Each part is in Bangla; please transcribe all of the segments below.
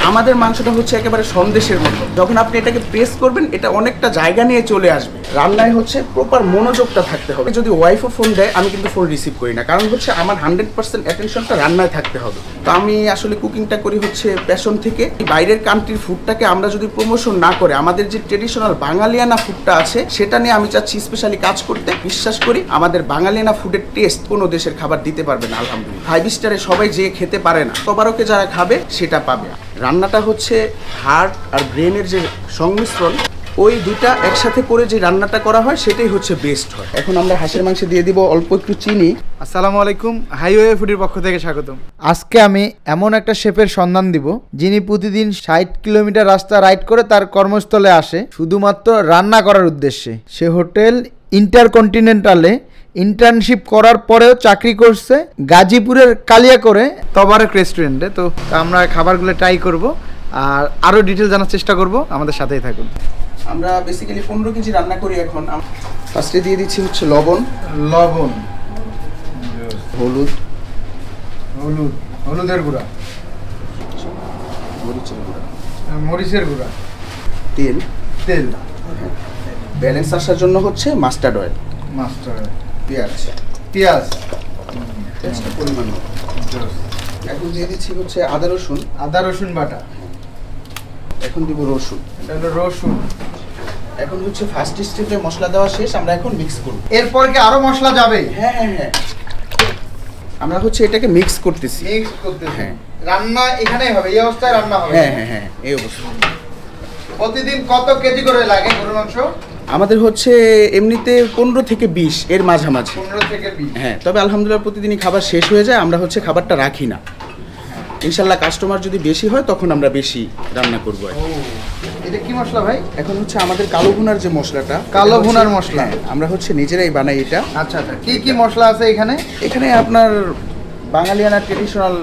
আমাদের মাংসটা হচ্ছে একেবারে সন্দেশের মতো, যখন আপনি এটাকে প্রেস করবেন এটা অনেকটা জায়গা নিয়ে চলে আসবে। রান্নায় হচ্ছে প্রপার মনোযোগটা থাকতে হবে। যদি ওয়াইফও ফোন দেয় আমি কিন্তু ফোন রিসিভ করি না, কারণ হচ্ছে আমার 100% অ্যাটেনশনটা রান্নায় থাকতে হবে। তো আমি আসলে কুকিংটা করি হচ্ছে প্যাশন থেকে। বাইরের কান্ট্রির ফুডটাকে আমরা যদি প্রমোশন না করে আমাদের যে ট্রেডিশনাল বাঙালিয়ানা ফুডটা আছে সেটা নিয়ে আমি চাচ্ছি স্পেশালি কাজ করতে। বিশ্বাস করি আমাদের বাঙালিয়ানা ফুডের টেস্ট কোনো দেশের খাবার দিতে পারবে না আলহামদুলিল্লাহ। 5 স্টারে সবাই যে খেতে পারে না, তবারকে যারা খাবে সেটা পাবে। রান্নাটা হচ্ছে হার্ট আর ব্রেনের যে সংমিশ্রণ, ওই দুটা একসাথে করে যে রান্নাটা করা হয় সেটাই হচ্ছে বেস্ট হয়। এখন আমরা হাঁসের মাংসে দিয়ে দিব অল্প একটু চিনি। আসসালামু আলাইকুম, হাইওয়ে ফুডের পক্ষ থেকে স্বাগতম। আজকে আমি এমন একটা শেফের সন্ধান দিব যিনি প্রতিদিন 60 কিলোমিটার রাস্তা রাইড করে তার কর্মস্থলে আসে শুধুমাত্র রান্না করার উদ্দেশ্যে। সে হোটেল ইন্টারকন্টিনেন্টালে ইন্টার্নশিপ করার পরেও চাকরি করছে গাজীপুরের কালিয়াকৈরে তবারক রেস্টুরেন্টে। তো আমরা খাবারগুলো ট্রাই করব আর আরও ডিটেল জানার চেষ্টা করব, আমাদের সাথেই থাকুন। আমরা বেসিক্যালি 15 কেজি রান্না করি। এখন ফার্স্টে দিয়ে দিচ্ছি হচ্ছে লবণ, হলুদ, হলুদের গুঁড়া, মরিচের গুঁড়া, তেল, ব্যালেন্স আসার জন্য হচ্ছে মাস্টার্ড অয়েল, পেঁয়াজ পরিমাণ মতো। এখন দিয়ে দিচ্ছি হচ্ছে আদা রসুন বাটা। এখন দিব রসুন। এখন হচ্ছে ফার্স্ট স্টেপে মশলা দেওয়া শেষ, আমরা এখন মিক্স করব। এরপর কি আরো মশলা যাবে? হ্যাঁ, আমরা হচ্ছে এটাকে মিক্স করতেছি। হ্যাঁ, রান্না এখানেই হবে, এই অবস্থায় রান্না হবে। হ্যাঁ, এই অবস্থায়। প্রতিদিন কত কেজি করে লাগে গরুর মাংস? আমাদের হচ্ছে এমনিতে 15 থেকে 20 এর মাঝামাঝি। 15 থেকে 20। হ্যাঁ, তবে আলহামদুলিল্লাহ প্রতিদিনই খাবার শেষ হয়ে যায়, আমরা হচ্ছে খাবারটা রাখি না। ইনশাল্লাহ কাস্টমার যদি বেশি হয় তখন আমরা বেশি রান্না করবো। এটা কি মশলা ভাই? এখন হচ্ছে আমাদের কালো ভুনার যে মশলাটা, কালো ভুনার মশলা আমরা হচ্ছে নিজেরাই বানাই এটা। আচ্ছা, কি মশলা আছে এখানে? এখানে আপনার বাঙালিয়ানা ট্রেডিশনাল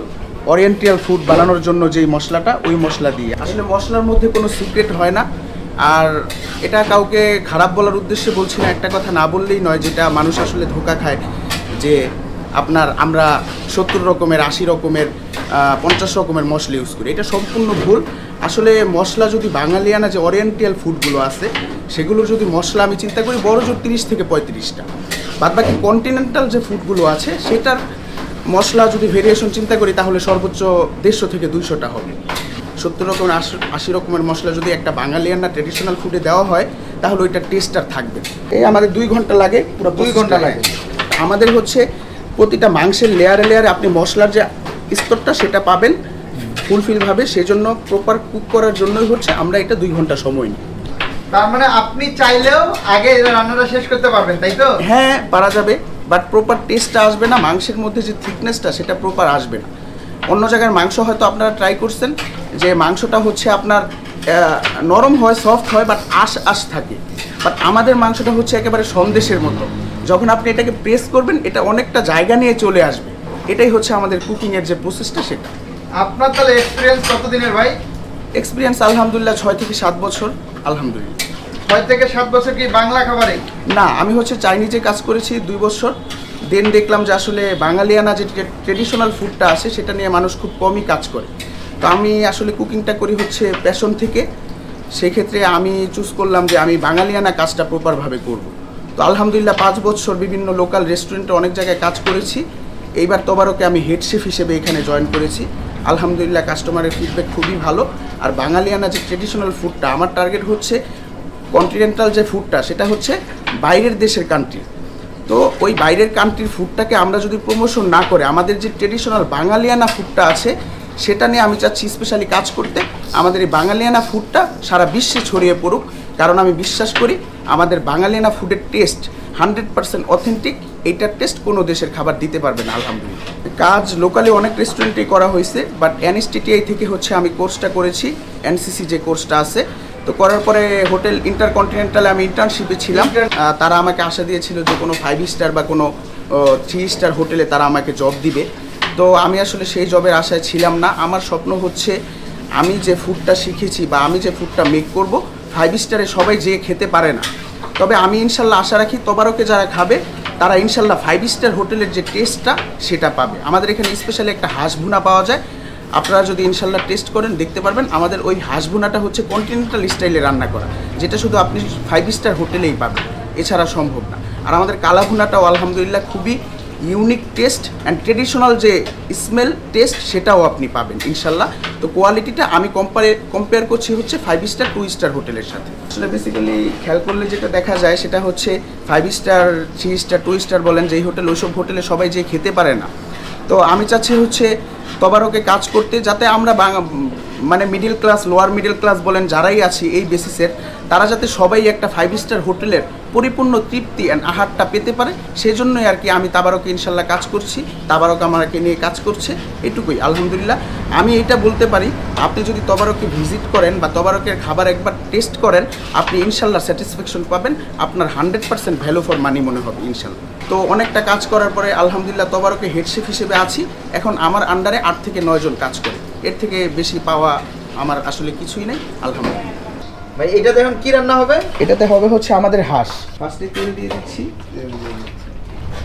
ওরিয়েন্টাল ফুড বানানোর জন্য যেই মশলাটা, ওই মশলা দিয়ে। আসলে মশলার মধ্যে কোনো সিক্রেট হয় না। আর এটা কাউকে খারাপ বলার উদ্দেশ্যে বলছি না, একটা কথা না বললেই নয়, যেটা মানুষ আসলে ধোঁকা খায় যে আমরা 70 রকমের, 80 রকমের, 50 রকমের মশলা ইউজ করি। এটা সম্পূর্ণ ভুল। আসলে মশলা যদি বাঙালিয়ানা যে ওরিয়েন্টাল ফুডগুলো আছে সেগুলোর যদি মশলা আমি চিন্তা করি বড় জোর 30 থেকে 35টা, বাদবাকি কন্টিনেন্টাল যে ফুডগুলো আছে সেটার মশলা যদি ভেরিয়েশন চিন্তা করি তাহলে সর্বোচ্চ 150 থেকে 200টা হবে। 70 রকমের 80 রকমের মশলা যদি একটা বাঙালিয়ানা ট্রেডিশনাল ফুডে দেওয়া হয় তাহলে ওইটার টেস্ট আর থাকবে। এই আমাদের 2 ঘন্টা লাগে, পুরো 2 ঘন্টা লাগে। আমাদের হচ্ছে প্রতিটা মাংসের লেয়ারে আপনি মশলার যে স্তরটা সেটা পাবেন ফুলফিলভাবে। সেজন্য প্রপার কুক করার জন্যই হচ্ছে আমরা এটা 2 ঘন্টা সময় নিই। তার মানে আপনি চাইলেও আগে রান্নাটা শেষ করতে পারবেন, তাই তো? হ্যাঁ, পারা যাবে, বাট প্রপার টেস্টটা আসবে না, মাংসের মধ্যে যে থিকনেসটা সেটা প্রপার আসবে না। অন্য জায়গার মাংস হয়তো আপনারা ট্রাই করছেন যে মাংসটা হচ্ছে আপনার নরম হয়, সফট হয়, বাট আশ থাকে। বাট আমাদের মাংসটা হচ্ছে একেবারে সন্দেশের মতো, যখন আপনি এটাকে প্রেস করবেন এটা অনেকটা জায়গা নিয়ে চলে আসবে। এটাই হচ্ছে আমাদের কুকিংয়ের যে প্রসেসটা সেটা। আপনার তাহলে এক্সপিরিয়েন্স কতদিনের ভাই? এক্সপিরিয়েন্স আলহামদুলিল্লাহ 6 থেকে 7 বছর। আলহামদুলিল্লাহ 6 থেকে 7 বছর কি বাংলা খাবারে? না, আমি হচ্ছে চাইনিজে কাজ করেছি 2 বছর। দেন দেখলাম যে আসলে বাঙালিয়ানা যে ট্রেডিশনাল ফুডটা আছে সেটা নিয়ে মানুষ খুব কমই কাজ করে। তো আমি আসলে কুকিংটা করি হচ্ছে প্যাশন থেকে। সেক্ষেত্রে আমি চুজ করলাম যে আমি বাঙালিয়ানা কাজটা প্রপারভাবে করব। তো আলহামদুলিল্লাহ 5 বছর বিভিন্ন লোকাল রেস্টুরেন্টে অনেক জায়গায় কাজ করেছি। এইবার তবারকে আমি হেড শেফ হিসেবে এখানে জয়েন করেছি। আলহামদুলিল্লাহ কাস্টমারের ফিডব্যাক খুবই ভালো। আর বাঙালিয়ানা যে ট্রেডিশনাল ফুডটা, আমার টার্গেট হচ্ছে কন্টিনেন্টাল যে ফুডটা সেটা হচ্ছে বাইরের দেশের কান্ট্রি। তো ওই বাইরের কান্ট্রির ফুডটাকে আমরা যদি প্রমোশন না করে আমাদের যে ট্রেডিশনাল বাঙালিয়ানা ফুডটা আছে সেটা নিয়ে আমি চাচ্ছি স্পেশালি কাজ করতে। আমাদের এই বাঙালিয়ানা ফুডটা সারা বিশ্বে ছড়িয়ে পড়ুক, কারণ আমি বিশ্বাস করি আমাদের বাঙালিয়ানা ফুডের টেস্ট 100% অথেন্টিক। এইটার টেস্ট কোনো দেশের খাবার দিতে পারবে না আলহামদুলিল্লাহ। কাজ লোকালি অনেক রেস্টুরেন্টেই করা হয়েছে, বাট এনএসটিটিআই থেকে হচ্ছে আমি কোর্সটা করেছি, এনসিসি যে কোর্সটা আছে। তো করার পরে হোটেল ইন্টারকন্টিনেন্টালে আমি ইন্টার্নশিপে ছিলাম। তারা আমাকে আশা দিয়েছিল যে কোনো 5 স্টার বা কোনো 3 স্টার হোটেলে তারা আমাকে জব দিবে। তো আমি আসলে সেই জবের আশায় ছিলাম না। আমার স্বপ্ন হচ্ছে আমি যে ফুডটা শিখেছি বা আমি যে ফুডটা মেক করব 5 স্টারে সবাই যেয়ে খেতে পারে না, তবে আমি ইনশাল্লাহ আশা রাখি তবারকে যারা খাবে তারা ইনশাল্লাহ 5 স্টার হোটেলের যে টেস্টটা সেটা পাবে। আমাদের এখানে স্পেশালি একটা হাঁস ভুনা পাওয়া যায়। আপনারা যদি ইনশাল্লাহ টেস্ট করেন দেখতে পারবেন আমাদের ওই হাঁস ভুনাটা হচ্ছে কন্টিনেন্টাল স্টাইলে রান্না করা, যেটা শুধু আপনি 5 স্টার হোটেলেই পাবেন, এছাড়া সম্ভব না। আর আমাদের কালা ভুনাটাও আলহামদুলিল্লাহ খুবই ইউনিক টেস্ট অ্যান্ড ট্রেডিশনাল যে স্মেল টেস্ট সেটাও আপনি পাবেন ইনশাল্লাহ। তো কোয়ালিটিটা আমি কম্পেয়ার করছি হচ্ছে 5 স্টার 2 স্টার হোটেলের সাথে। আসলে বেসিক্যালি খেয়াল করলে যেটা দেখা যায় সেটা হচ্ছে 5 স্টার 3 স্টার 2 স্টার বলেন যেই হোটেল, ওইসব হোটেলে সবাই যে খেতে পারে না। তো আমি চাচ্ছি হচ্ছে তবারকে কাজ করতে, যাতে আমরা মানে middle class, lower middle class বলেন যারাই আছি এই বেসিসের, তারা যাতে সবাই একটা 5 স্টার হোটেলের পরিপূর্ণ তৃপ্তি অ্যান্ড আহারটা পেতে পারে, সেই জন্যই আর কি আমি তাবারকে ইনশাল্লাহ কাজ করছি, তাবারক আমাকে নিয়ে কাজ করছে, এটুকুই আলহামদুলিল্লাহ। আমি এটা বলতে পারি, আপনি যদি তবারকে ভিজিট করেন বা তবারকের খাবার একবার টেস্ট করেন, আপনি ইনশাল্লাহ স্যাটিসফ্যাকশন পাবেন, আপনার 100% ভ্যালু ফর মানি মনে হবে ইনশাল্লাহ। তো অনেকটা কাজ করার পরে আলহামদুলিল্লাহ তবারকে হেড শেফ হিসেবে আছি। এখন আমার আন্ডারে 8 থেকে 9 জন কাজ করে, এর থেকে বেশি পাওয়া আমার আসলে কিছুই নেই আলহামদুলিল্লাহ। ভাই এটাতে এখন কি রান্না হবে? এটাতে হবে হচ্ছে আমাদের হাঁস। ফার্স্টে তেল দিয়ে দিচ্ছি।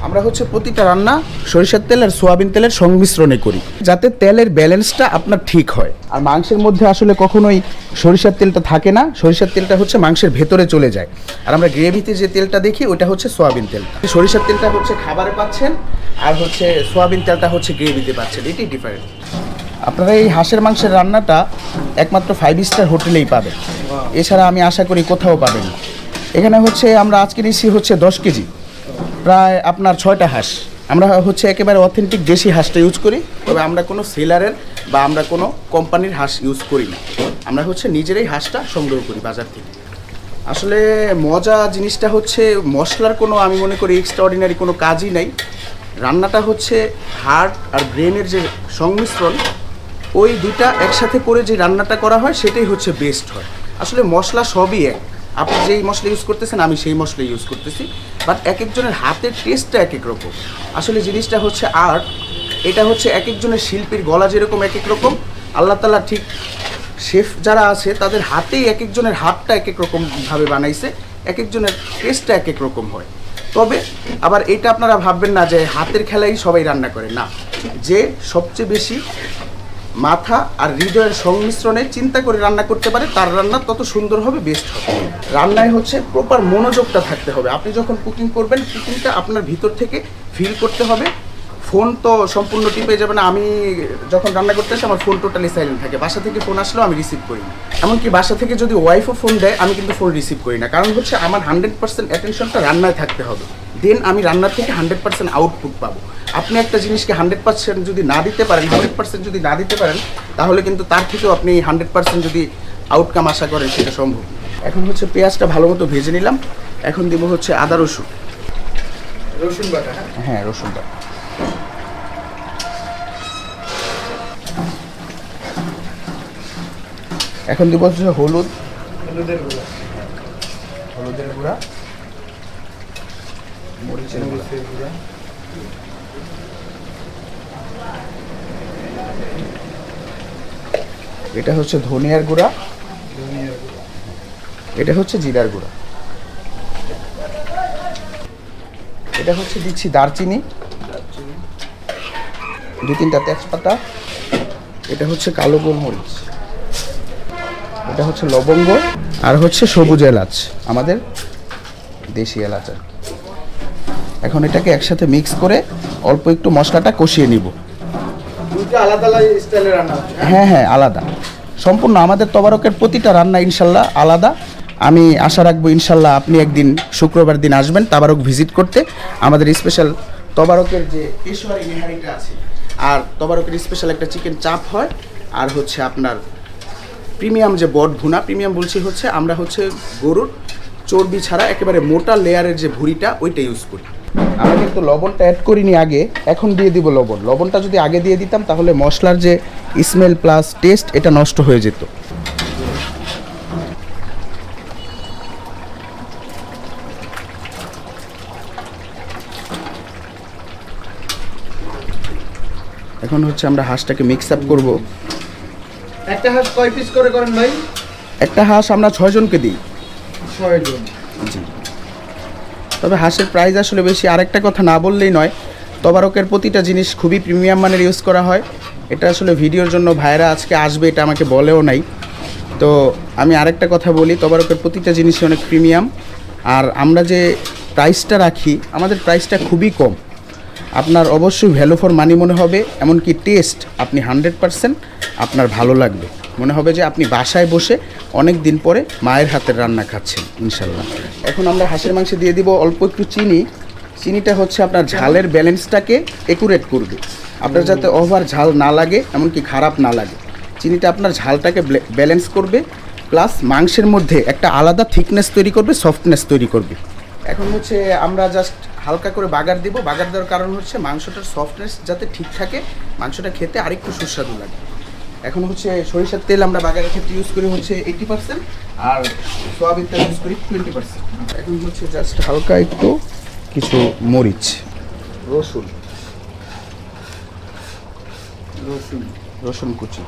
আমরা হচ্ছে প্রতিটা রান্না সরিষার তেল আর সোয়াবিন তেলের সংমিশ্রণে করি, যাতে তেলের ব্যালেন্সটা আপনার ঠিক হয়। আর মাংসের মধ্যে আসলে কখনোই সরিষার তেলটা থাকে না, সরিষার তেলটা হচ্ছে মাংসের ভেতরে চলে যায়। আর আমরা গ্রেভিতে যে তেলটা দেখি ওইটা হচ্ছে সোয়াবিন তেল। সরিষার তেলটা হচ্ছে খাবারে পাচ্ছেন, আর হচ্ছে সোয়াবিন তেলটা হচ্ছে গ্রেভিতে পাচ্ছেন, এটাই ডিফারেন্ট। আপনারা এই হাঁসের মাংসের রান্নাটা একমাত্র 5 স্টার হোটেলেই পাবেন, এছাড়া আমি আশা করি কোথাও পাবেন না। এখানে হচ্ছে আমরা আজকে নিচ্ছি হচ্ছে 10 কেজি, প্রায় আপনার 6টা হাঁস। আমরা হচ্ছে একেবারে অথেন্টিক দেশি হাঁসটা ইউজ করি, তবে আমরা কোনো সেলারের বা আমরা কোনো কোম্পানির হাঁস ইউজ করি না, আমরা হচ্ছে নিজেরাই হাঁসটা সংগ্রহ করি বাজার থেকে। আসলে মজা জিনিসটা হচ্ছে মশলার কোনো, আমি মনে করি এক্সট্রাঅর্ডিনারি কোনো কাজই নাই। রান্নাটা হচ্ছে হার্ট আর ব্রেনের যে সংমিশ্রণ, ওই দুইটা একসাথে করে যে রান্নাটা করা হয় সেটাই হচ্ছে বেস্ট হয়। আসলে মশলা সবই এক, আপনি যেই মশলা ইউজ করতেছেন আমি সেই মশলা ইউজ করতেছি, বাট এক একজনের হাতের টেস্টটা এক এক রকম। আসলে জিনিসটা হচ্ছে আর্ট, এটা হচ্ছে এক একজনের শিল্পীর গলা যেরকম এক এক রকম, আল্লাহ তাআলা ঠিক শেফ যারা আছে তাদের হাতেই এক একজনের হাতটা এক এক রকমভাবে বানাইছে, এক একজনের টেস্টটা এক এক রকম হয়। তবে আবার এটা আপনারা ভাববেন না যে হাতের খেলাই সবাই রান্না করে, না, যে সবচেয়ে বেশি মাথা আর হৃদয়ের সংমিশ্রণে চিন্তা করে রান্না করতে পারে তার রান্না তত সুন্দর হবে, বেস্ট হবে। রান্নায় হচ্ছে প্রপার মনোযোগটা থাকতে হবে। আপনি যখন কুকিং করবেন, কুকিংটা আপনার ভিতর থেকে ফিল করতে হবে। ফোন তো সম্পূর্ণ টিপে যাবে না। আমি যখন রান্না করতে আসি আমার ফোন টোটালি সাইলেন্ট থাকে, বাসা থেকে ফোন আসলেও আমি রিসিভ করি না। এমনকি বাসা থেকে যদি ওয়াইফও ফোন দেয় আমি কিন্তু ফোন রিসিভ করি না, কারণ হচ্ছে আমার 100% অ্যাটেনশনটা রান্নায় থাকতে হবে, দেন আমি রান্নার থেকে 100% আউটপুট পাবো। আপনি একটা জিনিসকে 100% যদি না দিতে পারেন, 100% যদি না দিতে পারেন, তাহলে কিন্তু তার থেকেও আপনি 100% যদি আউটকাম আশা করেন সেটা সম্ভব। এখন হচ্ছে পেঁয়াজটা ভালো মতো ভেজে নিলাম, এখন দিব হচ্ছে আদা রসুন বাটা। হ্যাঁ, রসুন বাটা। এখন দিব হচ্ছে হলুদের গুঁড়া, মরিচের গুঁড়া, এটা হচ্ছে ধনিয়ার গুঁড়া, এটা হচ্ছে জিরার গুঁড়া, এটা হচ্ছে দিচ্ছি দারচিনি, 2-3টা তেজপাতা, এটা হচ্ছে কালো গোলমরিচ, এটা হচ্ছে লবঙ্গ, আর হচ্ছে সবুজ এলাচ, আমাদের দেশি এলাচ। এখন এটাকে একসাথে মিক্স করে অল্প একটু মশলাটা কষিয়ে নিব। আলাদা আলাদা স্টাইলে রান্না হচ্ছে? হ্যাঁ হ্যাঁ, আলাদা সম্পূর্ণ। আমাদের তবারকের প্রতিটা রান্না ইনশাল্লাহ আলাদা। আমি আশা রাখবো ইনশাল্লাহ আপনি একদিন শুক্রবার দিন আসবেন তাবারক ভিজিট করতে। আমাদের স্পেশাল তবারকের যে পেশোয়ারি নেহারিটা আছে, আর তবারকের স্পেশাল একটা চিকেন চাপ হয়, আর হচ্ছে আপনার প্রিমিয়াম যে বট ভুনা, প্রিমিয়াম বলছি হচ্ছে আমরা হচ্ছে গরুর চর্বি ছাড়া একেবারে মোটা লেয়ারের যে ভুঁড়িটা ওইটা ইউজ করি। আমরা কিন্তু লবণটা অ্যাড করিনি আগে, এখন দিয়ে দিব লবণ। লবণটা যদি আগে দিয়ে দিতাম তাহলে মশলার যে স্মেল প্লাস টেস্ট এটা নষ্ট হয়ে যেত। এখন হচ্ছে আমরা হাঁসটাকে মিক্স আপ করবো। একটা হাঁস কয় পিস করে করেন ভাই? একটা হাঁস আমরা 6 জনকে দিই। 6 জন? জি। তবে হাঁসের প্রাইস আসলে বেশি। আরেকটা কথা না বললেই নয়, তবারকের প্রতিটা জিনিস খুবই প্রিমিয়াম মানের ইউজ করা হয়। এটা আসলে ভিডিওর জন্য ভাইরা আজকে আসবে এটা আমাকে বলেও নাই। তো আমি আরেকটা কথা বলি, তবারকের প্রতিটা জিনিসই অনেক প্রিমিয়াম। আর আমরা যে প্রাইসটা রাখি, আমাদের প্রাইসটা খুবই কম। আপনার অবশ্যই ভ্যালু ফর মানি মনে হবে, এমনকি টেস্ট আপনি 100% আপনার ভালো লাগবে। মনে হবে যে আপনি বাসায় বসে অনেক দিন পরে মায়ের হাতের রান্না খাচ্ছেন ইনশাল্লাহ। এখন আমরা হাঁসের মাংসে দিয়ে দিব অল্প একটু চিনি। চিনিটা হচ্ছে আপনার ঝালের ব্যালেন্সটাকে একুরেট করবে, আপনার যাতে ওভার ঝাল না লাগে, এমনকি খারাপ না লাগে। চিনিটা আপনার ঝালটাকে ব্যালেন্স করবে, প্লাস মাংসের মধ্যে একটা আলাদা থিকনেস তৈরি করবে, সফটনেস তৈরি করবে। এখন হচ্ছে আমরা জাস্ট হালকা করে বাগার দিব। বাগার দেওয়ার কারণ হচ্ছে মাংসটার সফটনেস যাতে ঠিক থাকে, মাংসটা খেতে আরেকটু সুস্বাদু লাগে। এখন হচ্ছে সরিষার তেল আমরা বাগারের ক্ষেত্রে ইউজ করি হচ্ছে 80%, আর সোয়াবিন তেল ইউজ করি 20%। এখন হচ্ছে জাস্ট হালকা একটু কিছু মরিচ, রসুন রসুন কুচি,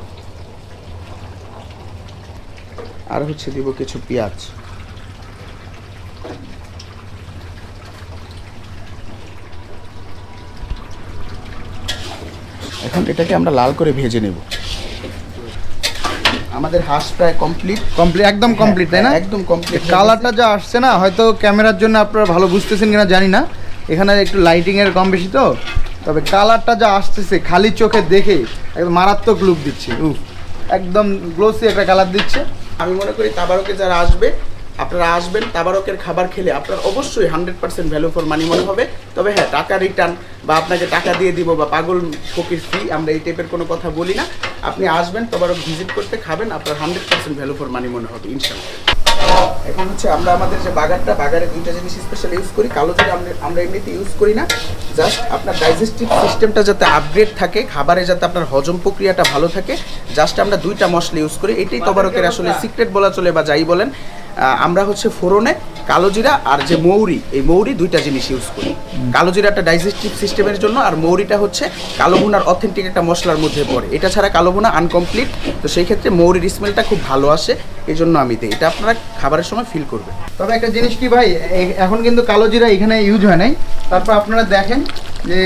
আর হচ্ছে দিব কিছু পেঁয়াজ। এখন এটাকে আমরা লাল করে ভেজে নেব। আমাদের হাঁস প্রায় কমপ্লিট, একদম কমপ্লিট, তাই না? একদম কমপ্লিট। কালারটা যা আসছে না, হয়তো ক্যামেরার জন্য আপনারা ভালো বুঝতেছেন কিনা জানি না, এখানে একটু লাইটিংয়ের কম বেশি তো, তবে কালারটা যা আসতেছে খালি চোখে দেখে একদম মারাত্মক লুক দিচ্ছে। একদম গ্লোসি একটা কালার দিচ্ছে। আমি মনে করি তাবারকে যারা আসবে, আপনারা আসবেন, তাবারকের খাবার খেলে আপনার অবশ্যই 100% ভ্যালু ফর মানি মনে হবে। তবে হ্যাঁ, টাকা রিটার্ন বা আপনাকে টাকা দিয়ে দিব বা পাগল ফকির ফি, আমরা এই টাইপের কোনো কথা বলি না। আপনি আসবেন, তাবারক ভিজিট করতে, খাবেন, আপনার 100% ভ্যালু ফর মানি মনে হবে ইনশাআল্লাহ। এখন হচ্ছে আমরা আমাদের যে বাগারে দুইটা জিনিস স্পেশাল ইউজ করি। কালো জিরা আমরা এমনিতে ইউজ করি না, জাস্ট আপনার ডাইজেস্টিভ সিস্টেমটা যাতে আপগ্রেড থাকে, খাবারে যাতে আপনার হজম প্রক্রিয়াটা ভালো থাকে, জাস্ট আমরা দুইটা মশলা ইউজ করি। এটাই তবারকের আসলে সিক্রেট বলা চলে বা যাই বলেন। আমরা হচ্ছে ফোড়নে কালো জিরা আর যে মৌরি, এই মৌরি দুইটা জিনিস ইউজ করি। কালো জিরাটা ডাইজেস্টিভ সিস্টেমের জন্য, আর মৌরিটা হচ্ছে কালো ভুনার অথেন্টিক একটা মশলার মধ্যে পড়ে। এটা ছাড়া কালো ভুনা আনকমপ্লিট, তো সেই ক্ষেত্রে মৌরির স্মেলটা খুব ভালো আসে, এই জন্য আমি দিই। এটা আপনারা খাবারের সময় ফিল করবেন। তবে একটা জিনিস কি ভাই, এখন কিন্তু কালো জিরা এখানে ইউজ হয় নাই, তারপর আপনারা দেখেন যে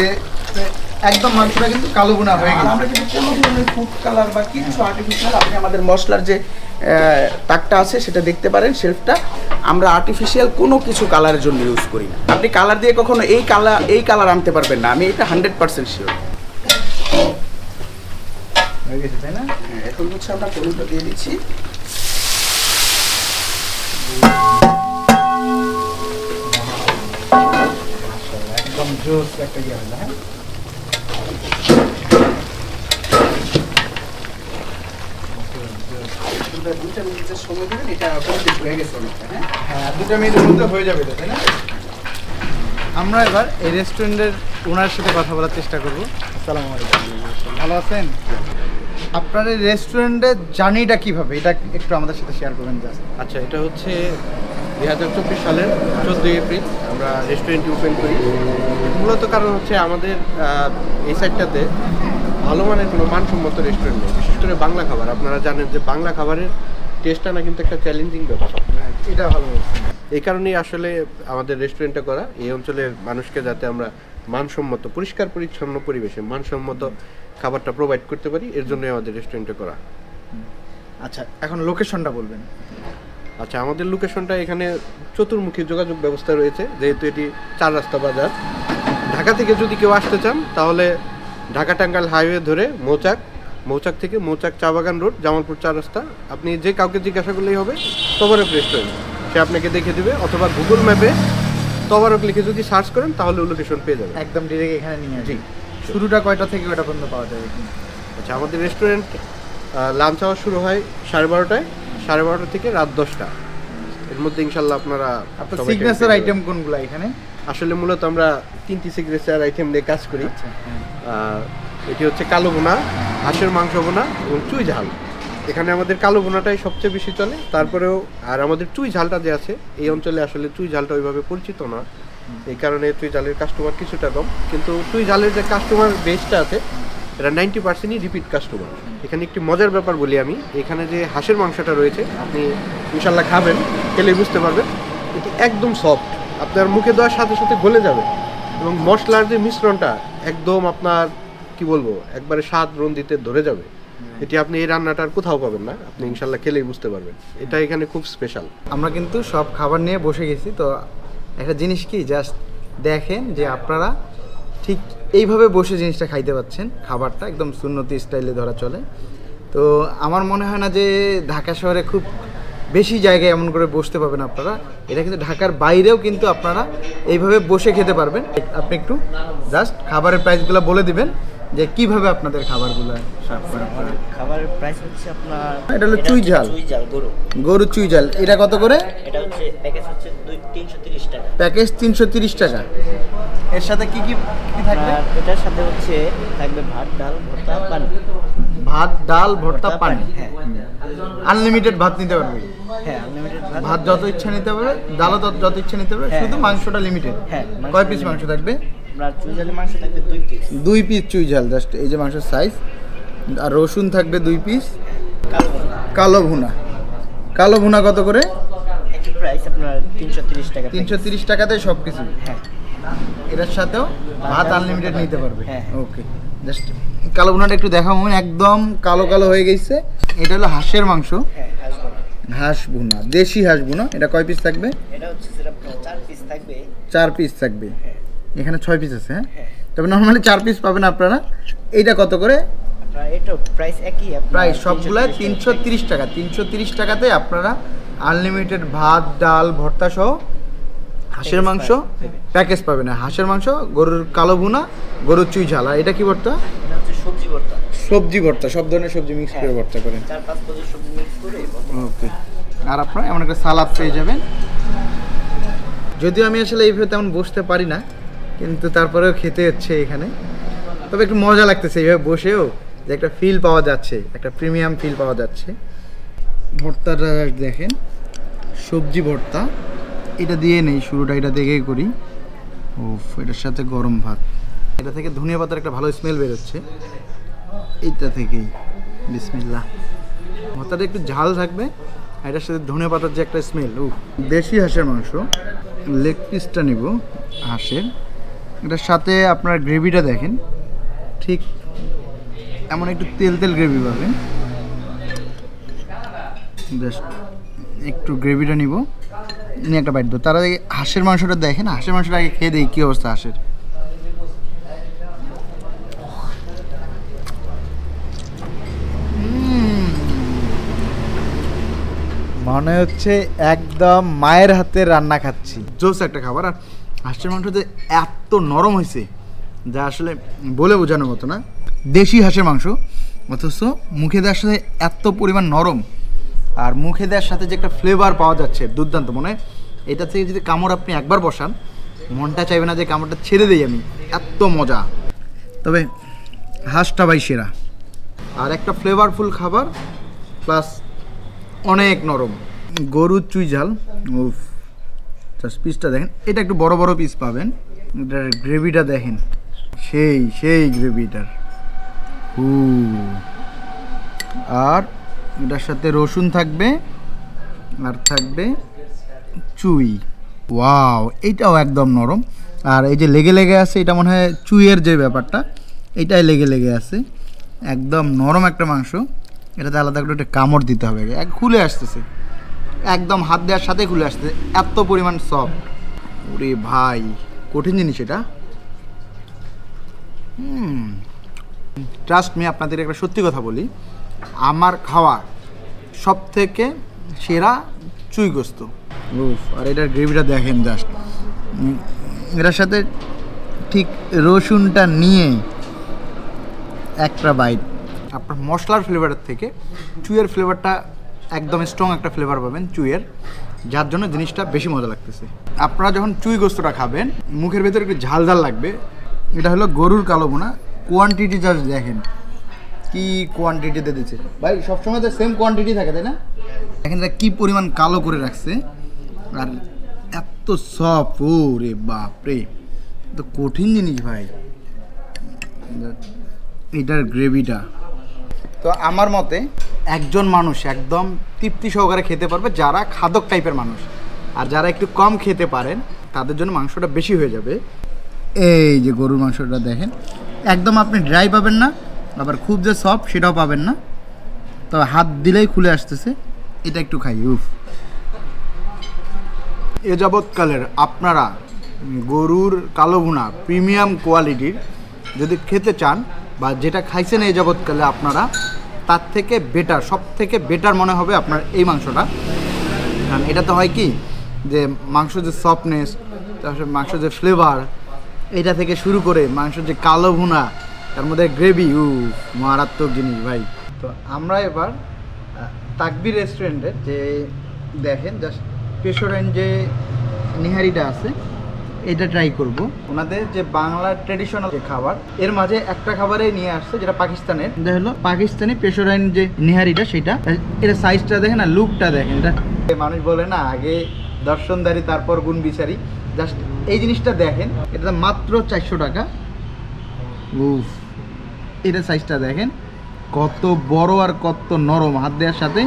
একদম মাংসটা কিন্তু কালো ভুনা হয়ে গেছে। আমরা কিন্তু কোনো ধরনের ফুড কালার বা কিছু আর্টিফিশিয়াল, আপনি আমাদের মশলার যে তাকটা আছে সেটা দেখতে পারেন, শেলফটা, আমরা আর্টিফিশিয়াল কোনো কিছু কালারের জন্য ইউজ করি না। আপনি কালার দিয়ে কখনো এই কালার আনতে পারবেন না, আমি এটা 100% শিওর। হয়ে গেছে, তাই না? হ্যাঁ, এখন হচ্ছে আমরা পনিরটা দিয়ে দিচ্ছি। একদম জোস একটা ইয়ে হলো, হ্যাঁ। দুটা মিনিটের সময় দেবেন, এটা কমপ্লিট হয়ে গেছে অনেকটা। হ্যাঁ, 2 মিনিটের মধ্যে হয়ে যাবে, তাই না? আমরা এবার এই রেস্টুরেন্টের ওনার সাথে কথা বলার চেষ্টা করব। আসসালামু আলাইকুম, ভালো আছেন? আপনার এই রেস্টুরেন্টের জার্নিটা কীভাবে, এটা একটু আমাদের সাথে শেয়ার করবেন জাস্ট। আচ্ছা, এটা হচ্ছে 2024 সালের 14 এপ্রিল আমরা রেস্টুরেন্টটি ওপেন করি। মূলত কারণ হচ্ছে আমাদের এই সাইডটাতে ভালো মানের কোনো মানসম্মত রেস্টুরেন্ট নেই, বিশেষ করে বাংলা খাবার। আপনারা জানেন যে বাংলা খাবারের টেস্টটা না কিন্তু একটা চ্যালেঞ্জিং ব্যাপার। এটা ভালো বলছেন। এই কারণেই আসলে আমাদের রেস্টুরেন্টটা করা, এই অঞ্চলের মানুষকে যাতে আমরা মানসম্মত, পরিষ্কার পরিচ্ছন্ন পরিবেশে মানসম্মত খাবারটা প্রোভাইড করতে পারি, এর জন্যই আমাদের রেস্টুরেন্টটা করা। আচ্ছা, এখন লোকেশনটা বলবেন। আচ্ছা, আমাদের লোকেশনটা এখানে চতুর্মুখী যোগাযোগ ব্যবস্থা রয়েছে, যেহেতু এটি 4 রাস্তা বাজার। ঢাকা থেকে যদি কেউ আসতে চান তাহলে ঢাকা টাঙ্গাইল হাইওয়ে ধরে মৌচাক থেকে মৌচাক চা বাগান রোড, জামালপুর 4 রাস্তা, আপনি যে কাউকে জিজ্ঞাসা করলেই হবে তবারক রেস্টুরেন্ট, সে আপনাকে দেখে দেবে। অথবা গুগল ম্যাপে তবারক লিখে যদি সার্চ করেন তাহলে লোকেশন পেয়ে যাবেন, একদম ডিরেক্ট এখানে নিয়ে জি। শুরুটা কয়টা থেকে কয়টা পর্যন্ত পাওয়া যায় এখানে? আচ্ছা, আমাদের রেস্টুরেন্ট লাঞ্চ আওয়ার শুরু হয় 12:30টায়, 12:30 থেকে রাত 10টা, এর মধ্যে ইনশাল্লাহ আপনারা। আপনার সিগনেচার আইটেম কোনগুলো এখানে? আসলে মূলত আমরা 3টি সিগনেচার আইটেম নিয়ে কাজ করি। এটি হচ্ছে কালো ভুনা, হাঁসের মাংস ভুনা এবং চুই ঝাল। এখানে আমাদের কালো ভুনাটাই সবচেয়ে বেশি চলে, তারপরেও আর আমাদের চুই ঝালটা যে আছে, এই অঞ্চলে আসলে চুই ঝালটা ওইভাবে পরিচিত না, এই কারণে চুই ঝালের কাস্টমার কিছুটা কম। কিন্তু চুই ঝালের যে কাস্টমার বেসটা আছে, এরা 90%ই রিপিট কাস্টমার। এখানে একটি মজার ব্যাপার বলি আমি, এখানে যে হাঁসের মাংসটা রয়েছে, আপনি ইনশাল্লাহ খাবেন, খেলে বুঝতে পারবেন, এটি একদম সফট, আপনার মুখে দেওয়ার সাথে সাথে গলে যাবে, এবং মশলার যে মিশ্রণটা একদম আপনার কি বলবো একবারে স্বাদ রন্ধিতে ধরে যাবে। এটি আপনি এই রান্নাটা আর কোথাও পাবেন না, আপনি ইনশাল্লাহ খেলেই বুঝতে পারবেন এটা এখানে খুব স্পেশাল। আমরা কিন্তু সব খাবার নিয়ে বসে গেছি। তো একটা জিনিস কি জাস্ট দেখেন যে আপনারা ঠিক এইভাবে বসে জিনিসটা খাইতে পাচ্ছেন, খাবারটা একদম সুন্নতি স্টাইলে ধরা চলে। তো আমার মনে হয় না যে ঢাকা শহরে খুব বেশি জায়গায় এমন করে বসতে পাবেন আপনারা। এটা কিন্তু ঢাকার বাইরেও কিন্তু আপনারা এইভাবে বসে খেতে পারবেন। আপনি একটু জাস্ট খাবারের প্রাইসগুলো বলে দিবেন যে কিভাবে আপনাদের খাবারগুলো সার্ভ করা হয়। খাবারের প্রাইস হচ্ছে আপনার এটা হলো চুই ঝাল, গরুর চুই ঝাল। এটা কত করে? এটা হচ্ছে প্যাকেজ হচ্ছে 330 টাকা। প্যাকেজ 330 টাকা। এর সাথে কি কি থাকবে? আর এটার সাথে হচ্ছে থাকবে ভাত, ডাল, ভর্তা, পানি। ভাত, ডাল, ভর্তা, পানি। হ্যাঁ আনলিমিটেড ভাত নিতে পারবে। হ্যাঁ আনলিমিটেড ভাত যত ইচ্ছা নিতে পারবে, ডালও যত ইচ্ছা নিতে পারবে, হ্যাঁ। শুধু মাংসটা লিমিটেড। হ্যাঁ, মাংস কয় পিস limited। মাংস থাকবে? আপনার চুই ঝালের মাংস থাকবে 2 পিস। 2 পিস চুই ঝাল, জাস্ট এই যে মাংসের সাইজ। আর রসুন থাকবে 2 পিস। কালো ভর্তা। কালো ভুনা, কালো ভুনা কত করে? একই প্রাইস আপনার 330 টাকা। 330 টাকাতে সব কিছু। হ্যাঁ এটার সাথেও ভাত আনলিমিটেড নিতে পারবে। হ্যাঁ। ওকে, জাস্ট কালো ভুনাটা একটু দেখাবো। একদম কালো কালো হয়ে গেছে। এটা হলো হাঁসের মাংস, হ্যাঁ আসবে। হাঁস ভুনা, দেশি হাঁস ভুনা। এটা কয় পিস থাকবে? এটা হচ্ছে যেটা আপনার 4 পিস থাকবে। 4 পিস থাকবে। হ্যাঁ। এখানে 6 পিস আছে। হ্যাঁ, হ্যাঁ। তবে নর্মালি 4 পিস পাবেন আপনারা। এইটা কত করে? আপনার এটা প্রাইস একই, আপনার প্রায় সবগুলাই 330 330 টাকা। 330 টাকাতে আপনারা আনলিমিটেড ভাত, ডাল, ভর্তা সহ হাঁসের মাংস প্যাকেজ পাবেন। হাঁসের মাংস, গরুর কালো ভুনা, গরুর চুই ঝাল। আর এটা কি ভর্তা? এটা হচ্ছে সবজি ভর্তা। সবজি ভর্তা, সব ধরনের সবজি মিক্স করে ভর্তা করেন। 4-5 পদের সবজি মিক্স করে ভর্তা। ওকে। আর আপনারা এমন একটা সালাদ পেয়ে যাবেন। যদিও আমি আসলে এইভাবে তেমন বসতে পারি না, কিন্তু তারপরেও খেতে হচ্ছে এখানে। তবে একটু মজা লাগতেছে এইভাবে বসেও, যে একটা ফিল পাওয়া যাচ্ছে, একটা প্রিমিয়াম ফিল পাওয়া যাচ্ছে। ভর্তাটা দেখেন, সবজি ভর্তা। এটা দিয়ে নেই, শুরুটা এটা দিয়েই করি। ওফ, এটার সাথে গরম ভাত। এটা থেকে ধনিয়া পাতার একটা ভালো স্মেল বেরোচ্ছে এইটা থেকেই। বিসমিল্লাহ। ভর্তাটা একটু ঝাল থাকবে, আর এটার সাথে ধনিয়া পাতার যে একটা স্মেল। ও, দেশি হাঁসের মাংস, লেগ পিসটা নিব হাঁসের। এটার সাথে আপনার গ্রেভিটা দেখেন, ঠিক এমন একটু তেল তেল গ্রেভি পাবেন। জাস্ট একটু গ্রেভিটা নিব, নিয়ে একটা বাইট দেবো। তার আগে হাঁসের মাংসটা দেখেন, হাঁসের মাংসটা আগে খেয়ে দেখি কী অবস্থা হাঁসের। মনে হচ্ছে একদম মায়ের হাতের রান্না খাচ্ছি। জোস একটা খাবার। আর হাঁসের মাংসতে এত নরম হয়েছে যা আসলে বলে বোঝানোর মতো না। দেশি হাঁসের মাংস, অথচ মুখে দেওয়ার সাথে এত পরিমাণ নরম, আর মুখে দেওয়ার সাথে যে একটা ফ্লেভার পাওয়া যাচ্ছে দুর্দান্ত। মনে হয় এটা থেকে যদি কামড় আপনি একবার বসান, মনটা চাইবে না যে কামড়টা ছেড়ে দিই আমি, এত মজা। তবে হাঁসটা ভাই সেরা। আর একটা ফ্লেভারফুল খাবার, প্লাস অনেক নরম। গরুর চুই ঝাল, উফ, জাস্ট পিসটা দেখেন। এটা একটু বড় বড় পিস পাবেন। এটার গ্রেভিটা দেখেন, সেই সেই গ্রেভিটার। আর এটার সাথে রসুন থাকবে, আর থাকবে চুই। ওয়াও, এইটাও একদম নরম। আর এই যে লেগে লেগে আছে, এটা মনে হয় চুইয়ের যে ব্যাপারটা, এইটাই লেগে লেগে আছে। একদম নরম একটা মাংস। এটাতে আলাদা করে একটা কামড় দিতে হবে, এক খুলে আসতেছে, একদম হাত দেওয়ার সাথে খুলে আসতেছে, এত পরিমাণ সফট। ওরে ভাই, কঠিন জিনিস এটা। ট্রাস্ট মি, আপনাদের একটা সত্যি কথা বলি, আমার খাওয়া সব থেকে সেরা চুই গোস্ত। উফ, আর এটার গ্রেভিটা দেখেন জাস্ট। এটার সাথে ঠিক রসুনটা নিয়ে একটা বাইট। আপনার মশলার ফ্লেভারের থেকে চুইয়ের ফ্লেভারটা একদম স্ট্রং একটা ফ্লেভার পাবেন চুইয়ের, যার জন্য জিনিসটা বেশি মজা লাগতেছে। আপনারা যখন চুই গোস্তটা খাবেন, মুখের ভেতরে একটু ঝাল ঝাল লাগবে। এটা হলো গরুর কালো ভুনা। কোয়ান্টিটি জাস্ট দেখেন কি কোয়ান্টিটিতে দিচ্ছে ভাই। সবসময় তো সেম কোয়ান্টিটি থাকে, তাই না? দেখেন এটা কী পরিমাণ কালো করে রাখছে, আর এত সফট। ও রে বাপরে, তো কঠিন জিনিস ভাই এটার গ্রেভিটা। তো আমার মতে একজন মানুষ একদম তৃপ্তি সহকারে খেতে পারবে যারা খাদক টাইপের মানুষ। আর যারা একটু কম খেতে পারেন তাদের জন্য মাংসটা বেশি হয়ে যাবে। এই যে গরুর মাংসটা দেখেন, একদম আপনি ড্রাই পাবেন না, আবার খুব যে সফট সেটাও পাবেন না, তবে হাত দিলেই খুলে আসতেছে। এটা একটু খাই। উফ, এ যাবৎকালের আপনারা গরুর কালো ভুনা প্রিমিয়াম কোয়ালিটির যদি খেতে চান, বা যেটা খাইছেন এই যাবৎকালে আপনারা, তার থেকে বেটার, সব থেকে বেটার মনে হবে আপনার এই মাংসটা। কারণ এটাতে হয় কি যে মাংস যে সফটনেস, তারপরে মাংস যে ফ্লেভার, এটা থেকে শুরু করে মাংস যে কালো ভুনা, তার মধ্যে গ্রেভি, মারাত্মক জিনিস ভাই। তো আমরা এবার তাকবির রেস্টুরেন্টের যে দেখেন জাস্ট পেশোরেন যে নিহারিটা আছে এটা ট্রাই করব। ওনাদের যে বাংলা ট্রেডিশনাল যে খাবার, এর মাঝে একটা খাবারে নিয়ে আসছে যেটা পাকিস্তানের, এটা হলো পাকিস্তানি পেশোরাইন যে নিহারিটা, সেটা এটা সাইজটা দেখেন আর লুকটা দেখেন। এটা মানুষ বলে না আগে দর্শনদারি তারপর গুণ বিচারি, জাস্ট এই জিনিসটা দেখেন, এটা মাত্র 400 টাকা। উফ, এটা সাইজটা দেখেন কত বড় আর কত নরম, হাত দেওয়ার সাথে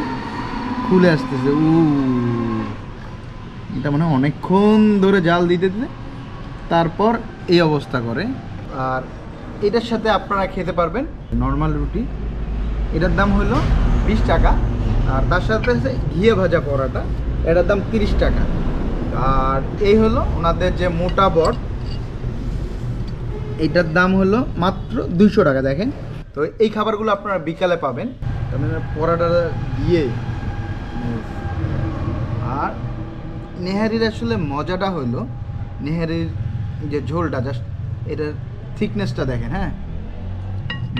খুলে আসতেছে। এটা মানে অনেকক্ষণ ধরে জাল দিতে দিতে তারপর এই অবস্থা করে। আর এটার সাথে আপনারা খেতে পারবেন নর্মাল রুটি, এটার দাম হলো 20 টাকা। আর তার সাথে আছে ঘিয়ে ভাজা পরোটা, এটার দাম 30 টাকা। আর এই হলো ওনাদের যে মোটা বট, এইটার দাম হলো মাত্র 200 টাকা। দেখেন, তো এই খাবারগুলো আপনারা বিকালে পাবেন। তার মানে পরোটা দিয়ে, আর নেহারির আসলে মজাটা হলো নেহারির যে ঝোলটা, জাস্ট এটার থিকনেসটা দেখেন। হ্যাঁ,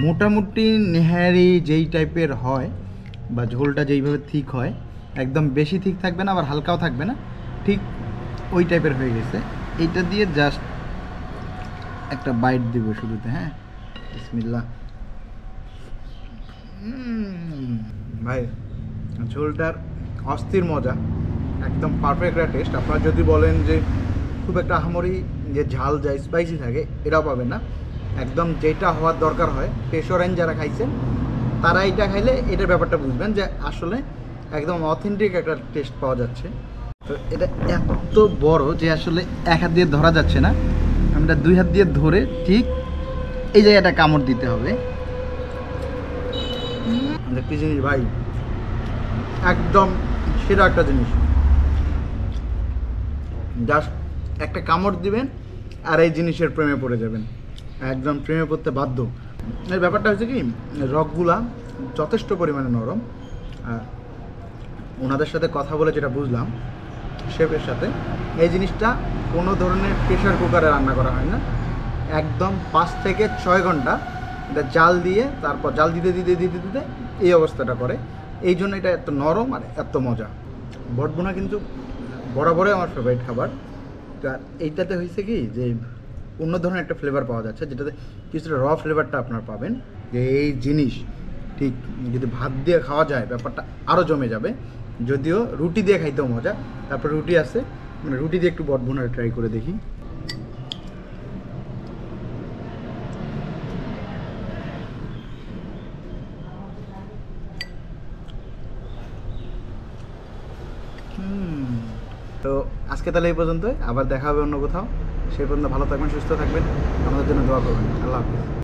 মোটামুটি নেহারি যেই টাইপের হয় বা ঝোলটা যেইভাবে থিক হয়, একদম বেশি থিক থাকবে না আবার হালকাও থাকবে না, ঠিক ওই টাইপের হয়ে গেছে। এইটা দিয়ে জাস্ট একটা বাইট দিব শুরুতে। হ্যাঁ, বিসমিল্লাহ। ভাই, ঝোলটার অস্থির মজা, একদম পারফেক্ট একটা টেস্ট। আপনারা যদি বলেন যে খুব একটা আহামরি যে ঝাল যায়, স্পাইসি থাকে, এটাও পাবেন না। একদম যেটা হওয়ার দরকার হয়, পেশোরাইন যারা খাইছেন তারা এটা খাইলে এটার ব্যাপারটা বুঝবেন যে আসলে একদম অথেন্টিক একটা টেস্ট পাওয়া যাচ্ছে। তো এটা এত বড় যে আসলে এক হাত দিয়ে ধরা যাচ্ছে না, আমরা 2 হাত দিয়ে ধরে ঠিক এই জায়গাটা কামড় দিতে হবে। কি জিনিস ভাই, একদম সেরা একটা জিনিস। জাস্ট একটা কামড় দিবেন আর এই জিনিসের প্রেমে পড়ে যাবেন, একদম প্রেমে পড়তে বাধ্য। এর ব্যাপারটা হচ্ছে কি, রকগুলা যথেষ্ট পরিমাণে নরম। আর ওনাদের সাথে কথা বলে যেটা বুঝলাম শেফের সাথে, এই জিনিসটা কোনো ধরনের প্রেশার কুকারে রান্না করা হয় না, একদম 5 থেকে 6 ঘন্টা এটা জাল দিয়ে, তারপর জাল দিতে দিতে দিতে দিতে এই অবস্থাটা করে। এই জন্য এটা এত নরম আর এত মজা। বটবোনা কিন্তু বরাবরই আমার ফেভারিট খাবার। আর এইটাতে হয়েছে কি যে অন্য ধরনের একটা ফ্লেভার পাওয়া যাচ্ছে, যেটাতে কিছুটা র ফ্লেভারটা আপনার পাবেন। যে এই জিনিস ঠিক যদি ভাত দিয়ে খাওয়া যায় ব্যাপারটা আরও জমে যাবে। যদিও রুটি দিয়ে খাইতেও মজা। তারপর রুটি আছে, মানে রুটি দিয়ে একটু বটবোনাটা ট্রাই করে দেখি। তো আজকে তাহলে এই পর্যন্তই, আবার দেখা হবে অন্য কোথাও। সেই পর্যন্ত ভালো থাকবেন, সুস্থ থাকবেন, আমাদের জন্য দোয়া করবেন। আল্লাহ হাফিজ।